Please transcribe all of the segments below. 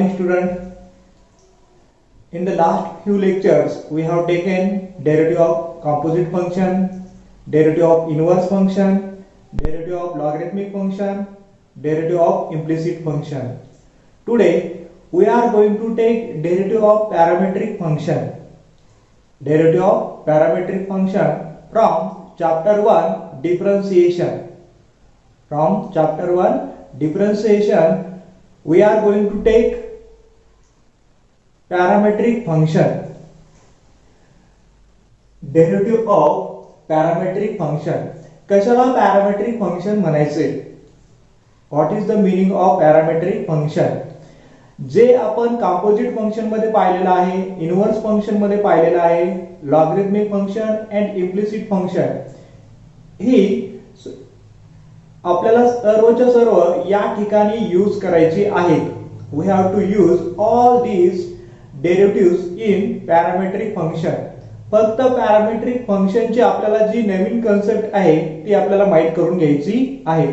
morning, student. In the last few lectures, we have taken derivative of composite function, derivative of inverse function, derivative of logarithmic function, derivative of implicit function. Today, we are going to take derivative of parametric function. Derivative of parametric function from chapter 1 differentiation. From chapter 1 differentiation, we are going to take parametric function. Derivative of parametric function. कशाला parametric function म्हणायचे? What is the meaning of parametric function? जे आपण composite function मध्ये पाहिलेलं आहे, inverse function मध्ये पाहिलेलं आहे, logarithmic function and implicit function, ही आपल्याला सर्वच्या सर्व या ठिकाणी यूज करायची आहेत. We have to use all these derivatives in parametric function. फक्त पॅरामेट्रिक फंक्शनची आपल्याला जी नवीन कन्सेप्ट आहे ती आपल्याला माहित करून घ्यायची आहे.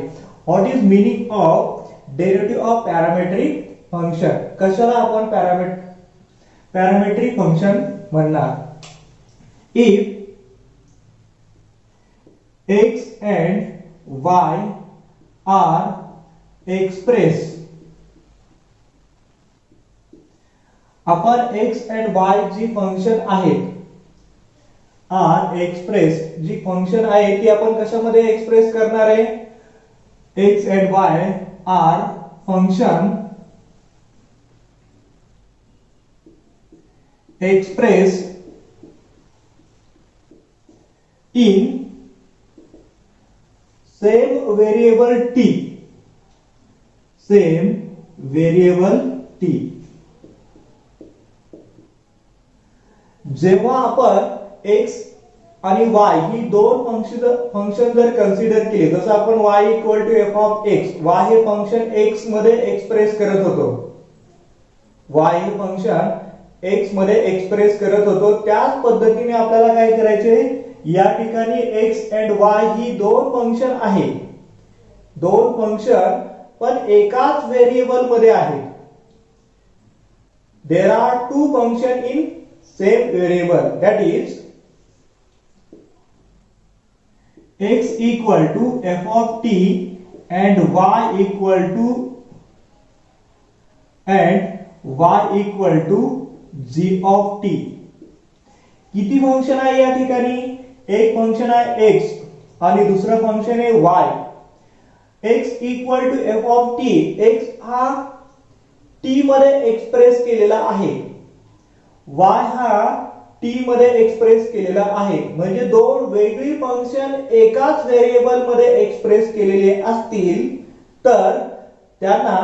What is meaning of derivative of parametric function? कशाला आपण पॅरामेट्रिक फंक्शन म्हणणार? If x and y are expressed, आपण x and y जी फंक्शन आहेत आर एक्सप्रेस जी फंक्शन आहे ती आपण कशामध्ये एक्सप्रेस करणार आहे? x and y are function expressed in same variable t. Same variable t. जेव्हा आपण x आणि y ही दोन फंक्शन जर कन्सिडर केले, जसं आपण y equal to F of X, y हे फंक्शन x मध्ये एक्सप्रेस करत होतो, y हे फंक्शन x मध्ये एक्सप्रेस करत होतो, त्याच पद्धतीने आपल्याला काय करायचे? या ठिकाणी x and y ही दोन फंक्शन आहे, दोन फंक्शन पण एकाच व्हेरिएबल मध्ये आहेत. There are two function in same variable, that is x equal to f of t and y equal to g of t. किती फंक्शन आहे या ठिकाणी? एक फंक्शन आहे x आणि दुसरं फंक्शन आहे y. x equal to f of t, x हा t मध्ये एक्सप्रेस केलेला आहे, y हा t मध्ये एक्सप्रेस केलेला आहे. म्हणजे दोन वेगळी फंक्शन एकाच व्हेरिएबल मध्ये एक्सप्रेस केलेले असतील तर त्यांना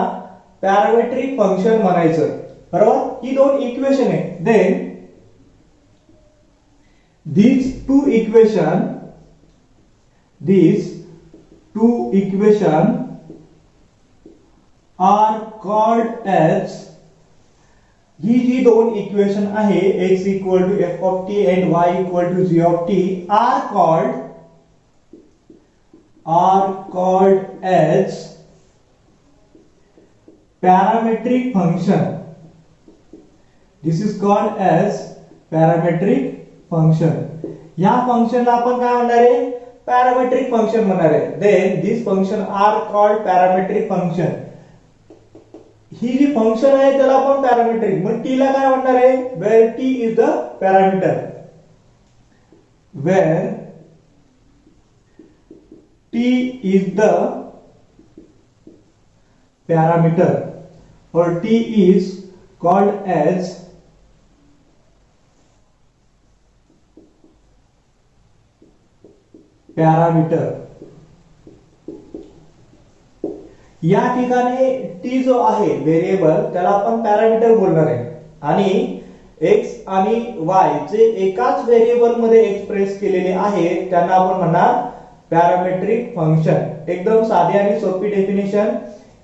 पॅरामेट्रिक फंक्शन म्हणायचं. बरोबर? ही दोन इक्वेशन आहे. Then these two equation are called as, ही जी दोन इक्वेशन आहे x equal to f of t and y equal to g of t are called as parametric function. This is called as parametric function. या फंक्शनला आपण काय म्हणणार आहे? पॅरामेट्रिक फंक्शन म्हणणार आहे. Then this function are called parametric function. ही जी फंक्शन आहे त्याला आपण पॅरामेट्रिक, मग टी ला काय म्हणणार आहे? Where T is the parameter, where T is the parameter, or t is called as parameter. या ठिकाणी t जो आहे व्हेरिएबल त्याला आपण पॅरामीटर बोलणार आहे आणि x आणि y जे एकाच व्हेरिएबल मध्ये एक्सप्रेस केलेले आहेत त्यांना आपण म्हणणार पॅरामेट्रिक फंक्शन. एकदम साधी आणि सोपी डेफिनेशन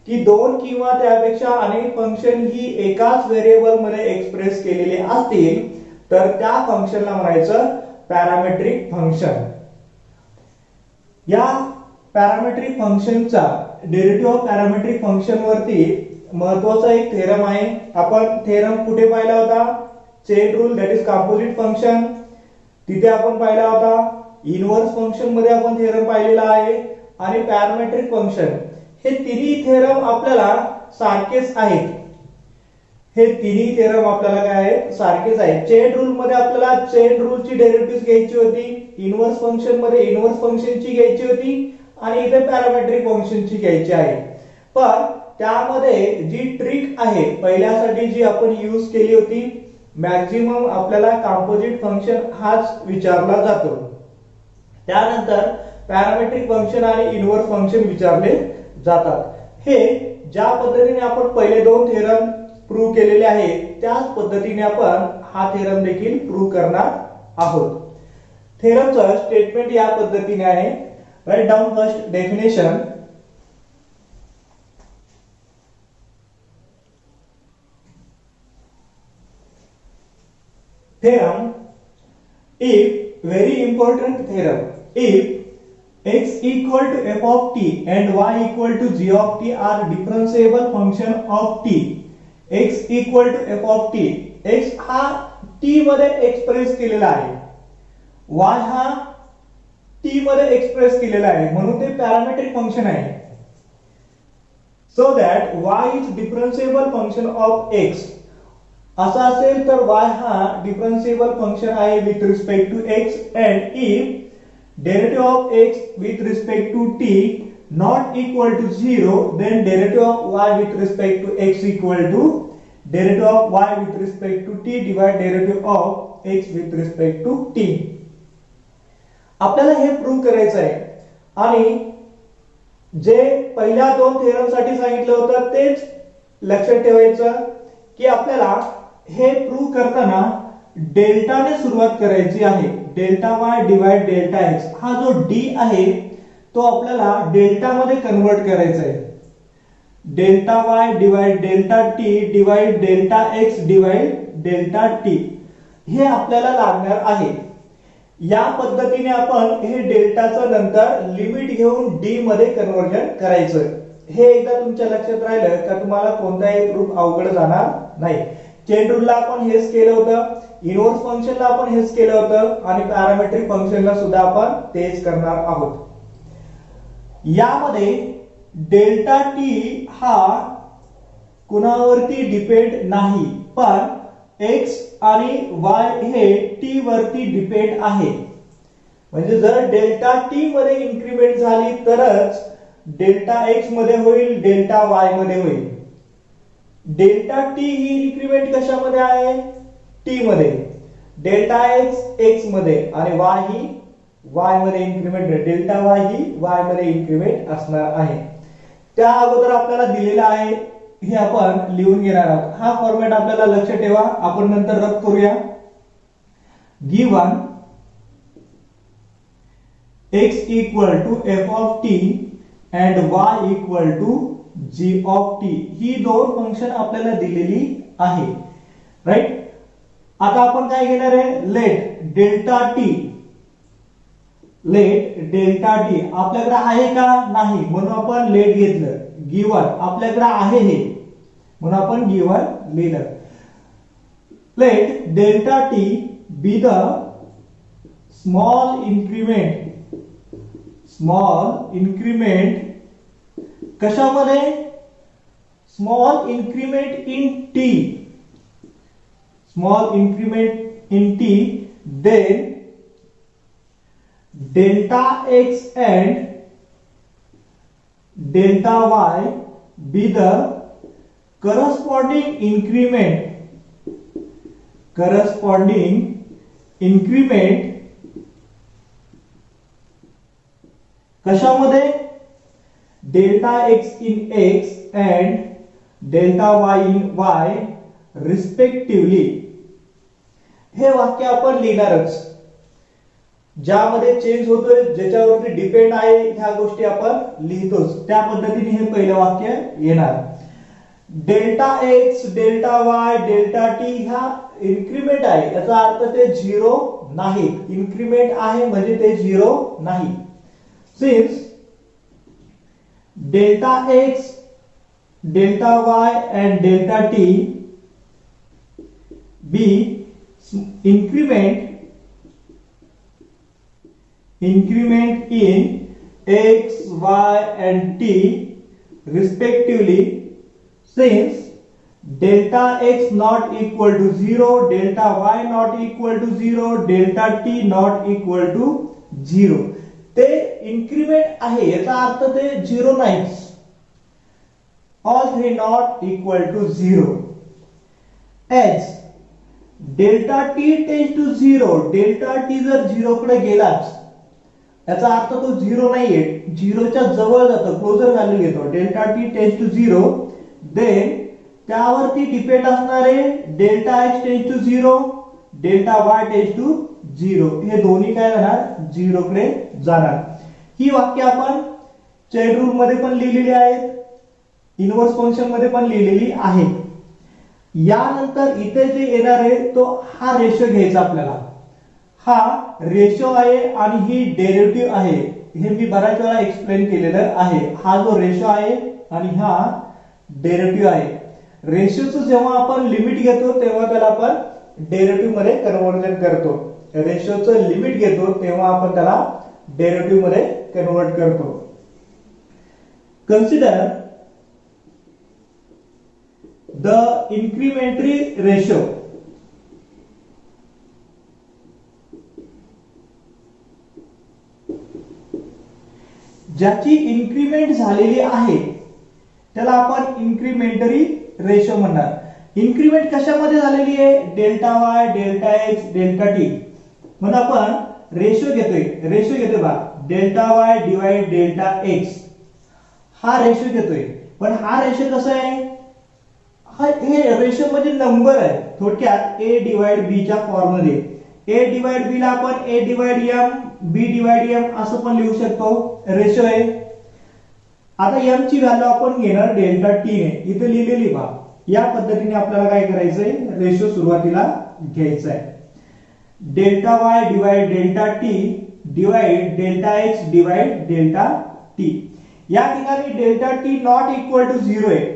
की दोन किंवा त्यापेक्षा अनेक फंक्शन ही एकाच व्हेरिएबल मध्ये एक्सप्रेस केलेले असतील तर त्या फंक्शनला म्हणायचं पॅरामेट्रिक फंक्शन. या पॅरामेट्रिक फंक्शनचा डेरिव्हेटिव्ह ऑफ पॅरामेट्रिक फंक्शन वरती महत्वाचा एक थेरम आहे. आपण थेरम कुठे पाहिला होता? Chain rule that is composite function, तिथे आपण पाहिला होता. इनव्हर्स फंक्शन मध्ये आपण थेरम पाहिलेला आहे आणि पॅरामेट्रिक फंक्शन, हे तिन्ही थेरम आपल्याला सारखेच आहेत. हे तिन्ही थेरम आपल्याला काय आहेत? सारखेच आहेत. चेन रूल मध्ये आपल्याला चेन रूलची डेरिव्हेटिव्ह घ्यायची होती, इनव्हर्स फंक्शन मध्ये इनव्हर्स फंक्शनची घ्यायची होती आणि इथे पॅरामेट्रिक फंक्शनची घ्यायची आहे. पण त्यामध्ये जी ट्रिक आहे पहिल्यासाठी जी आपण यूज केली होती, मॅक्झिमम आपल्याला कंपोजिट फंक्शन हाच विचारला जातो. त्यानंतर पॅरामेट्रिक फंक्शन आणि इनव्हर्स फंक्शन विचारले जातात. हे ज्या पद्धतीने आपण पहिले दोन थेरम प्रूव्ह केलेले आहेत त्याच पद्धतीने आपण हा थेरम देखील प्रूव्ह करणार आहोत. थेरमचं स्टेटमेंट या पद्धतीने आहे. Write down first definition. Theorem, if very important theorem, if x equal to f of t and y equal to g of t are differentiable function of t, x equal to f of t, x हा t मध्ये express केलेला आहे, y हा t मध्ये express केलेला आहे, म्हणून ते पॅरामेट्रिक फंक्शन आहे. So that y is differentiable function of x. असं असेल तर y हा डिफरन्शिएबल फंक्शन आहे with respect to x, and if derivative of x with respect to t not equal to 0, then derivative of y with respect to x equal to derivative of y with respect to t divided derivative of x with respect to t. आपल्याला हे prove करायचं आहे आणि जे पहिल्या दोन theorem साठी सांगितलं होतं तेच लक्षात ठेवायचं की आपल्याला हे प्रूव्ह करताना डेल्टाने सुरुवात करायची आहे. Delta y divide delta x, हा जो d आहे तो आपल्याला डेल्टा मध्ये कन्वर्ट करायचा आहे. Delta y divide delta t divide delta x divide delta t हे आपल्याला लागणार आहे. या पद्धतीने आपण हे डेल्टाचं नंतर लिमिट घेऊन d मध्ये कन्वर्जन करायचं. हे एकदा तुमच्या लक्षात राहिलं का तुम्हाला कोणताही प्रूफ अवघड जाणार नाही. चेन रूलला आपण हेच केलं होतं, इनव्हर्स फंक्शनला आपण हेच केलं होतं आणि पॅरामेट्रिक फंक्शनला सुद्धा आपण तेच करणार आहोत. यामध्ये डेल्टा टी हा कुणावरती डिपेंड नाही, पण x आणि y हे t वरती डिपेंड आहे. म्हणजे जर डेल्टा टी मध्ये इन्क्रीमेंट झाली तरच डेल्टा x मध्ये होईल, डेल्टा y मध्ये होईल. डेल्टा टी ही इन्क्रीमेंट कशामध्ये आहे? t मध्ये. डेल्टा x x मध्ये आणि y ही y मध्ये इन्क्रीमेंट, डेल्टा y ही y मध्ये इन्क्रीमेंट असणार आहे. त्या अगोदर आपल्याला दिलेला आहे हे आपण लिहून घेणार आहोत. हा फॉर्मॅट आपल्याला लक्षात ठेवा, आपण नंतर रब करूया. Given x equal to f of t and y equal to g of t, ही दोन फंक्शन आपल्याला दिलेली आहे. राइट. आता आपण काय घेणार आहे? Late delta T, late delta T आपल्याकडे आहे का? नाही, म्हणून आपण लेट घेतलं. गिवन आपल्याकडे आहे हे, म्हणून आपण गिवन लिहिलं. Let delta T be the small increment कशामध्ये? Small increment in T, small increment in T, then delta x and delta y be the corresponding increment कशामध्ये? Delta x in x and delta y in y respectively. हे वाक्य आपण लिहिणारच. ज्यामध्ये change होतोय, ज्याच्यावरती depend आहे, ह्या गोष्टी आपण लिहितोच. त्या पद्धतीने हे पहिलं वाक्य येणार. Delta x, delta y, delta t ह्या इन्क्रीमेंट आहे, याचा अर्थ ते 0 नाही. इन्क्रीमेंट आहे म्हणजे ते 0 नाही. Since delta x delta y and delta t be increment in x, y and t respectively, since delta x not equal to 0, delta y not equal to 0, delta t not equal to 0. ते increment आहे याचा अर्थ ते 0 नाहीच. all three not equal to 0. as delta t tends to 0, delta t जर 0 कडे गेलाच याचा अर्थ तो 0 नाहीये, 0 च्या जवळ जातो, क्लोजर व्हॅल्यू घेतो. Delta T tends to 0, then त्यावरती डिपेंड असणारे delta x tends to 0, delta y tends to 0, हे दोन्ही काय जाणार 0 कडे जाणार. ही वाक्य आपण चेन रूल मध्ये पण लिहिलेली आहेत, इनव्हर्स फंक्शन मध्ये पण लिहिलेली आहे. यानंतर इथे जे येणार आहे तो हा रेशो घ्यायचा आपल्याला. हा रेशो आहे आणि ही डेरिव्हेटिव्ह आहे, हे मी बऱ्याच वेळा एक्सप्लेन केलेलं आहे. हा जो रेशो आहे आणि हा डेरिव्हेटिव्ह आहे. रेशोचं जेव्हा आपण लिमिट घेतो तेव्हा त्याला आपण डेरिव्हेटिव्ह मध्ये कन्व्हर्जन करतो. रेशोचं लिमिट घेतो तेव्हा आपण त्याला डेरिव्हेटिव्ह मध्ये कन्वर्ट करतो. Consider the incrementary ratio. ज्याची इन्क्रिमेंट झालेली आहे त्याला आपण इन्क्रिमेंटरी रेशो म्हणणार. इन्क्रिमेंट कशामध्ये झालेली आहे? Delta y, delta x, delta t. म्हणजे आपण रेशो घेतोय बा, delta y divide delta x हा रेशो घेतोय. पण हा रेशो कसा आहे? हे रेशो म्हणजे नंबर आहे. थोडक्यात a डिवाइड b च्या फॉर्म मध्ये. a डिवाइड b ला आपण a divide m, b divide m असं पण लिहू शकतो. रेशो आहे. आता m ची व्हॅल्यू आपण घेणार डेल्टा t ने, इथे लिहिलेली पहा. या पद्धतीने आपल्याला काय करायचंय? रेशो सुरुवातीला घ्यायचा आहे. Delta y divide delta t divide delta x divide delta t. या ठिकाणी delta t not equal to 0 आहे.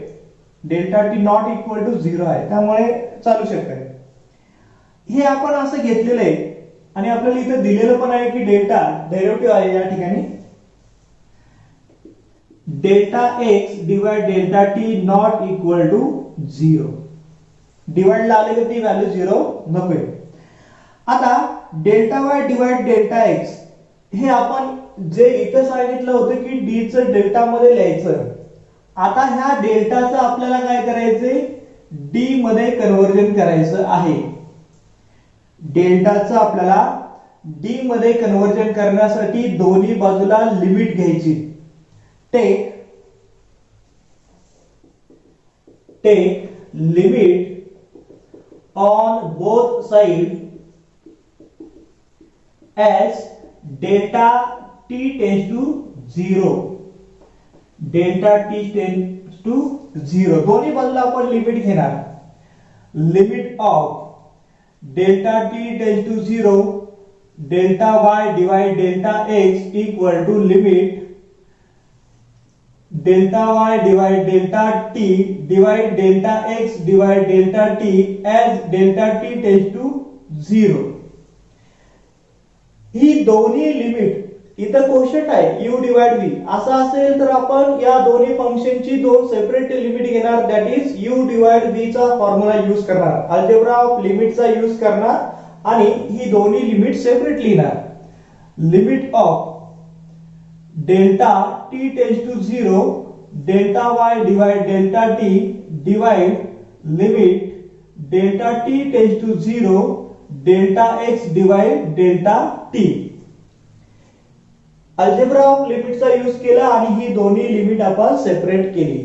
Delta t not equal to 0 आहे, त्यामुळे चालू शकते. हे आपण असं घेतलेलं आहे आणि आपल्याला इथे दिलेलं पण आहे की डेल्टा डेरिव्हेटिव्ह आहे या ठिकाणी. Delta x divide delta t not equal to 0. Divide ला आले तर ती व्हॅल्यू 0 नकोय. आता delta y divide delta x हे आपण जे इथे सांगितलं होतं की d चं डेल्टा मध्ये लिहायचं. आता ह्या डेल्टाचं आपल्याला काय करायचंय? d मध्ये कन्वर्जन करायचं आहे. डेल्टाचं आपल्याला d मध्ये कन्वर्जन करण्यासाठी दोन्ही बाजूला लिमिट घ्यायची. Take limit on both side as delta t tends to 0. Delta t tends to 0. दोन्ही बाजूला आपण लिमिट घेणार. Limit of delta t tends to 0, delta y divide delta x equal to limit delta y divide delta t divide delta x divide delta t as delta t tends to 0. ही दोन्ही limit इथं quotient आहे u divide v. असं असेल तर आपण या दोन्ही फंक्शनची दोन सेपरेट लिमिट घेणार, that is u divide v चा फॉर्म्युला यूज करणार, अल्जेब्रा ऑफ लिमिटचा यूज करणार आणि ही दोन्ही लिमिट सेपरेट लिहिणार. Limit of delta t tends to 0, delta y divide delta t divide limit delta t tends to 0, delta x divide delta t. Algebra of लिमिटचा use केला आणि ही दोन्ही लिमिट आपण सेपरेट केली.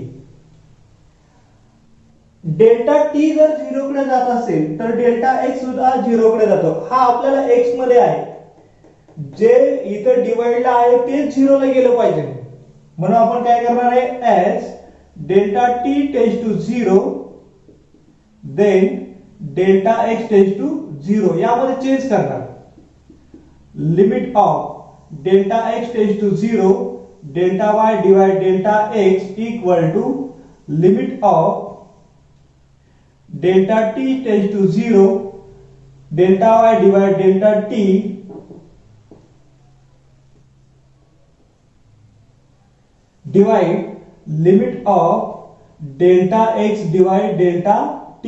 डेल्टा t जर 0 कडे जात असेल तर डेल्टा x सुद्धा 0 कडे जातो. हा आपल्याला x मध्ये आहे, जे इथं डिवाइडला आहे ते 0 ला गेलं पाहिजे. म्हणून आपण काय करणार आहे? as delta t tends to 0 then delta x tends to 0 यामध्ये चेंज करणार. Limit of delta x tends to 0, delta y divide delta x equal to limit of delta t tends to 0, delta y divide delta t divide limit of delta x divide delta t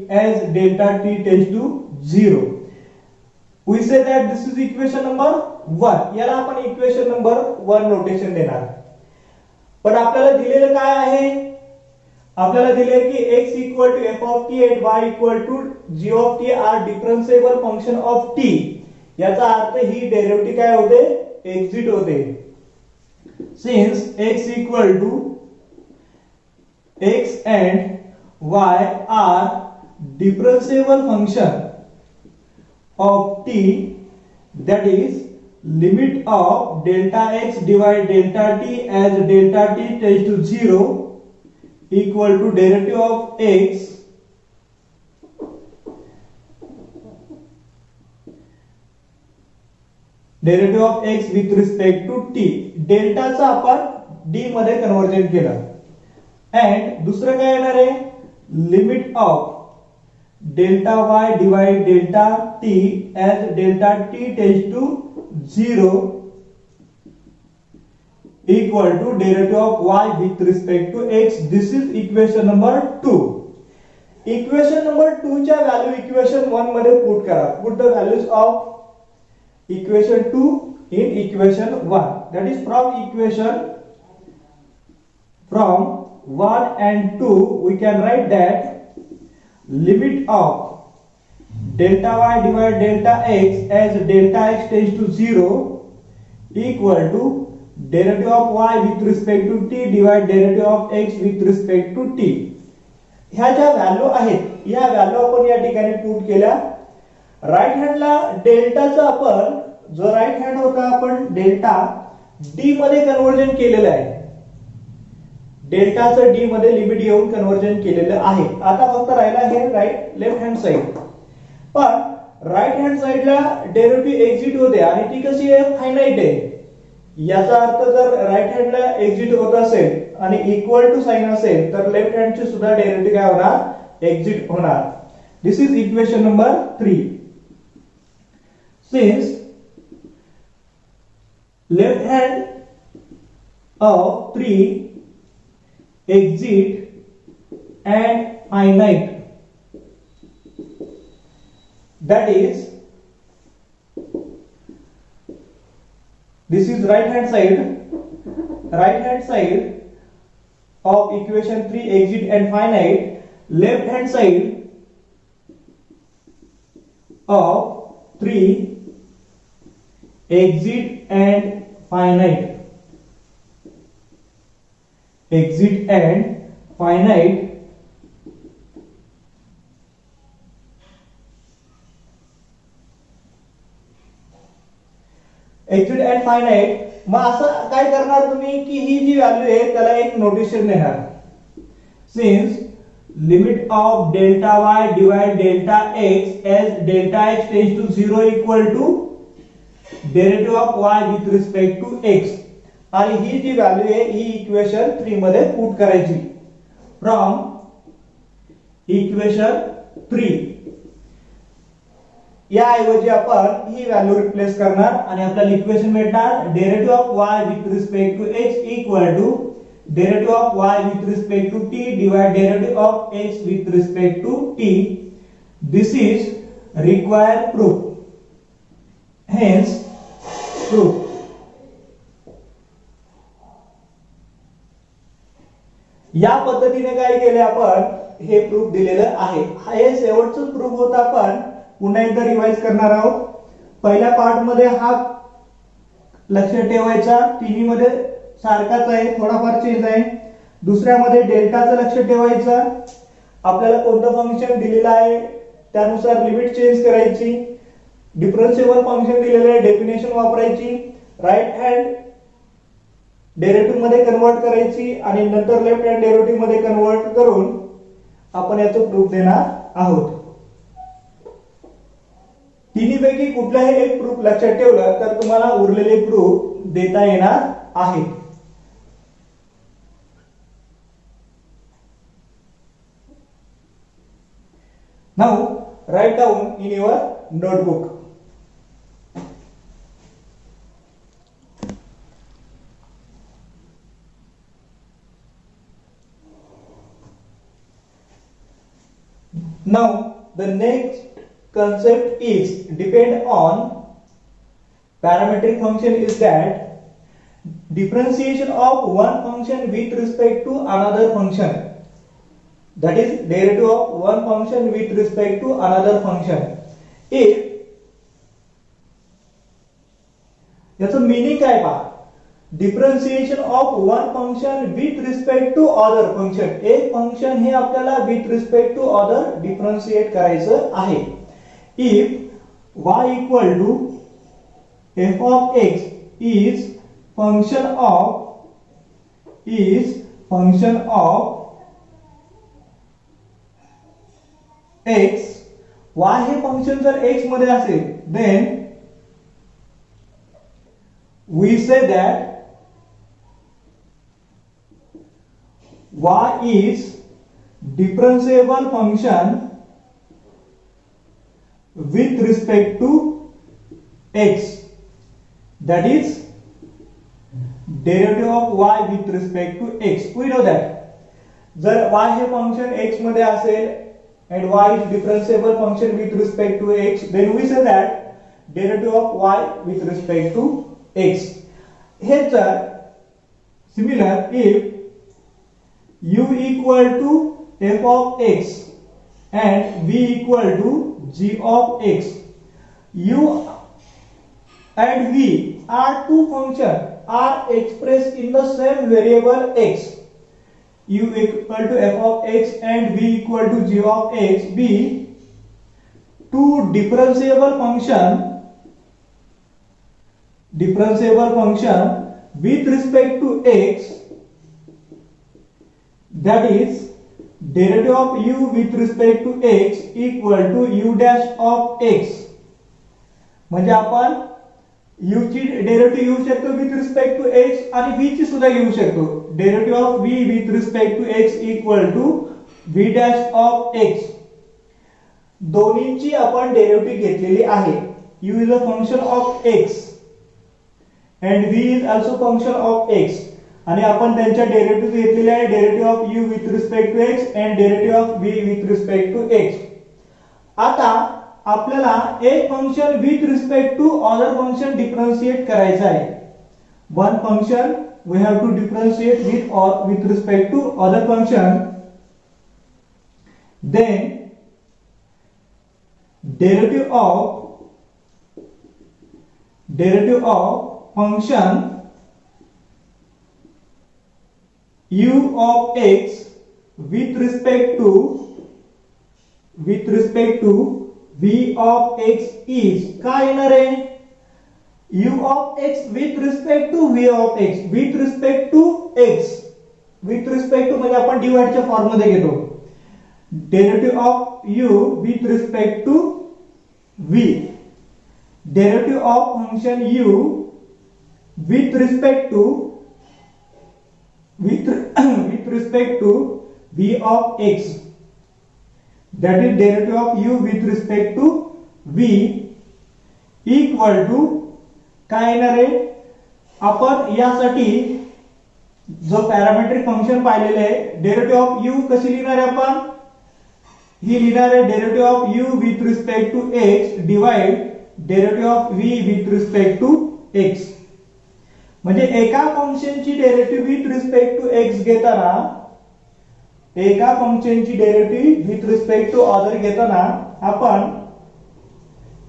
as delta t tends to 0. We say that this is equation number 1. याला आपण equation number 1 notation देणार. पण आपल्याला दिलेलं काय आहे? आपल्याला दिले की x equal to f of t and y equal to g of t are differentiable function of t. याचा अर्थ ही डेरिव्हेटिव्ह काय होते? एक्झिट होते. Since x equal to x and y are differentiable function of t, that is limit of delta x divide delta t as delta t tends to 0 equal to derivative of x derivative of x with respect to t. डेल्टाचा आपण d मध्ये conversion केलं. And दुसरं काय येणार आहे? Limit of delta y divide delta t as delta t tends to 0 equal to derivative of y with respect to x. This is equation number 2. Equation number 2 च्या value equation 1 मध्ये put करा. Put the values of equation 2 in equation 1. That is from 1 and 2 we can write that limit of delta y divided delta x as delta x tends to 0 equal to derivative of y with respect to t divided derivative of x with respect to t. ह्या ज्या value आहेत या value आपण या ठिकाणी put केल्या. Right हँडला डेल्टाचा आपण जो राइट हँड होता आपण डेल्टा डी मध्ये कन्वर्जन केलेलं आहे. डेल्टाचं डी मध्ये लिमिट येऊन कन्वर्जन केलेलं आहे. आता फक्त राहिला हे लेफ्ट हँड साइड. पण राइट हँड साइडला डेरिव्हेटिव्ह एक्झिट होते आणि ती कशी आहे? फायनाइट आहे. याचा अर्थ जर राइट हँडला एक्झिट होत असेल आणि इक्वल टू साइन असेल तर लेफ्ट हँडची सुद्धा डेरिव्हेटिव्ह काय होणार? एक्झिट होणार. This is equation number 3. Since left hand of 3 exit and finite, that is this is right hand side of equation 3 exit and finite. Left hand side of 3 exit and finite. Exit and finite. Exit and finite. मग असं काय करणार तुम्ही की ही जी value आहे त्याला एक notation देणार. Since limit of delta y divide delta x as delta x tends to 0 equal to derivative of y with respect to x. आणि ही जी व्हॅल्यू आहे ही इक्वेशन 3 मध्ये पुट करायची. फ्रॉम इक्वेशन 3 या ऐवजी आपण ही व्हॅल्यू रिप्लेस करणार आणि आपल्याला इक्वेशन भेटणार derivative of y with respect to x equal to derivative of y with respect to t divide derivative of x with respect to t. This is required proof. Hence proof. या पद्धतीने काय केले आपण हे proof दिलेलं आहे. हे शेवटचं प्रूफ होता. आपण पुन्हा एकदा रिवाइज करणार आहोत. पहिल्या पार्ट मध्ये हा लक्षात ठेवायचा तिन्ही मध्ये सारखाच आहे, थोडाफार चेंज आहे. दुसऱ्यामध्ये डेल्टाचं लक्ष ठेवायचं. आपल्याला कोणतं फंक्शन दिलेलं आहे त्यानुसार लिमिट चेंज करायची. डिफरन्शिएबल फंक्शन दिलेलं आहे डेफिनेशन वापरायची. राइट हँड डेरिव्हेटिव्ह मध्ये कन्वर्ट करायची आणि नंतर लेफ्ट हँड डेरिव्हेटिव्ह मध्ये कन्वर्ट करून आपण याचं प्रूफ देणार आहोत. तिन्हीपैकी कुठलाही एक प्रूफ लक्षात ठेवलं तर तुम्हाला उरलेले प्रूफ देता येणार आहे. Now write down in your notebook. Now the next concept is depend on parametric function is that differentiation of one function with respect to another function, that is derivative of one function with respect to another function. If याचं meaning काय पहा, differentiation of one function with respect to other function, एक function हे आपल्याला with respect to other differentiate करायचं आहे. If y equal to f of x is function of x, y हे function जर x मध्ये असेल, then we say that y is differentiable function with respect to x, that is derivative of y with respect to x. We know that जर y हे function x मध्ये असेल and y is differentiable function with respect to x, then we say that derivative of y with respect to x. Here similar, if u equal to f of x and v equal to g of x, u and v are two functions are expressed in the same variable x. U equal to f of x and v equal to g of x be two differentiable function with respect to x, that is derivative of u with respect to x equal to u dash of x. म्हणजे आपण u ची derivative घेऊ शकतो with respect to x आणि v ची सुद्धा घेऊ शकतो. Derivative of v with respect to x equal to v dash of x. दोन्हींची आपण डेरिव्हेटिव्ह घेतलेली आहे. u is a function of x and v is also function of x, आणि आपण त्यांच्या डेरिव्हेटिव्ह घेतलेले आहे. Derivative of u with respect to x and derivative of v with respect to x. आता आपल्याला एक function with respect to other function differentiate करायचं आहे. One function we have to differentiate with respect to other function, then derivative of function u of x with respect to v of x is काय येणार आहे, u of x with respect to v of x with respect to x, with respect to म्हणजे आपण डिवाइडच्या form मध्ये घेतो. Derivative of u with respect to v, derivative of function u with respect to v of x, that is derivative of u with respect to v equal to काय येणार आहे. आपण यासाठी जो पॅरामेट्रिक फंक्शन पाहिलेले आहे, डेरिवेटिव ऑफ u कशी लिहिणार आहे आपण, ही लिहिणार आहे derivative of u with respect to x divide derivative of v with respect to x. म्हणजे एका फंक्शनची derivative with respect to x घेताना, एका फंक्शनची derivative with respect to other घेताना आपण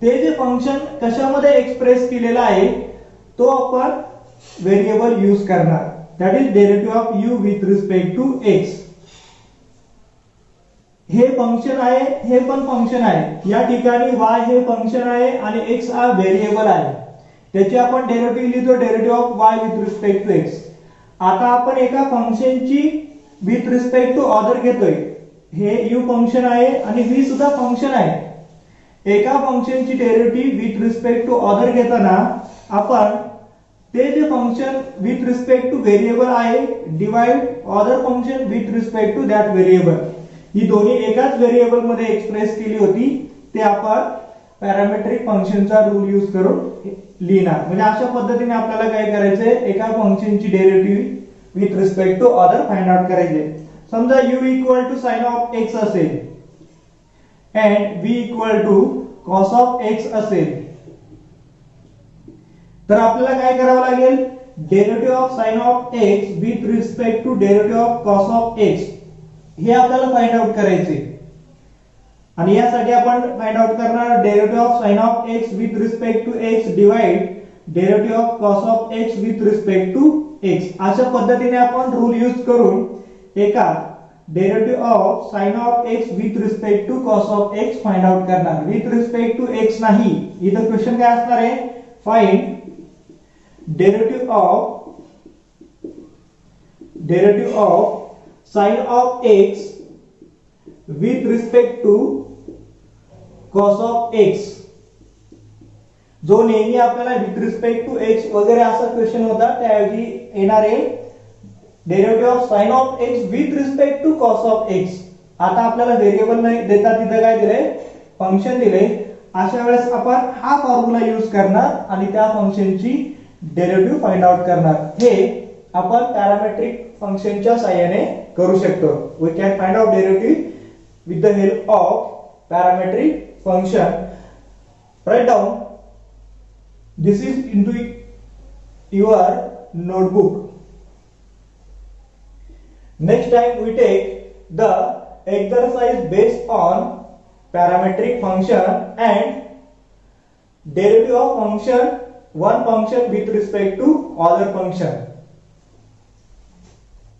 ते जे फंक्शन कशामध्ये एक्सप्रेस केलेला आहे तो आपण व्हेरिएबल यूज करणार, that is derivative of u with respect to x. हे फंक्शन आहे, हे पण फंक्शन आहे. या ठिकाणी y हे फंक्शन आहे आणि x हा व्हेरिएबल आहे. त्याची आपण डेरिव्हेटिव्ह लिहितो derivative of y with respect to x. आता आपण एका फंक्शनची विथ रिस्पेक्ट टू अदर घेतोय. हे u फंक्शन आहे आणि v सुद्धा फंक्शन आहे. एका फंक्शनची derivative with respect to other घेताना आपण ते जे function with respect to variable आहे divide other function with respect to that variable, ही दोन्ही एकाच व्हेरिएबल मध्ये एक्सप्रेस केली होती, ते आपण पॅरामेट्रिक फंक्शनचा रूल यूज करून लिहिणार. म्हणजे अशा पद्धतीने आपल्याला काय करायचंय, एका फंक्शनची derivative with respect to other find out करायचे. समजा u equal to sine of x असेल and v equal to cos of x असेल, तर आपल्याला काय करावं लागेल, derivative of sine of x with respect to derivative of cos of x हे आपल्याला फाइंड आउट करायचे. आणि यासाठी आपण फाइंड आउट करणार derivative of sine of x with respect to x divide derivative of cos of x with respect to x. अशा पद्धतीने आपण रूल यूज करून एका derivative of sine of x with respect to cos of x find out करणार. With respect to x नाही, इथं question काय असणार आहे, find derivative of sine of x with respect to cos of x. जो नेहमी आपल्याला विथ रिस्पेक्ट टू x वगैरे असा क्वेश्चन होता, त्याऐवजी येणार आहे derivative of sine of x with respect to cos of x. आता आपल्याला व्हेरिएबल नाही देता, तिथे काय दिलंय, फंक्शन दिले. अशा वेळेस आपण हा फॉर्म्युला यूज करणार आणि त्या फंक्शनची डेरिव्हेटिव्ह फाइंड आउट करणार. हे आपण पॅरामेट्रिक फंक्शनच्या साहाय्याने करू शकतो. We can find out derivative with the help of parametric function. Write down this is into your notebook. Next time we take the exercise based on parametric function and derivative of function, one function with respect to other function.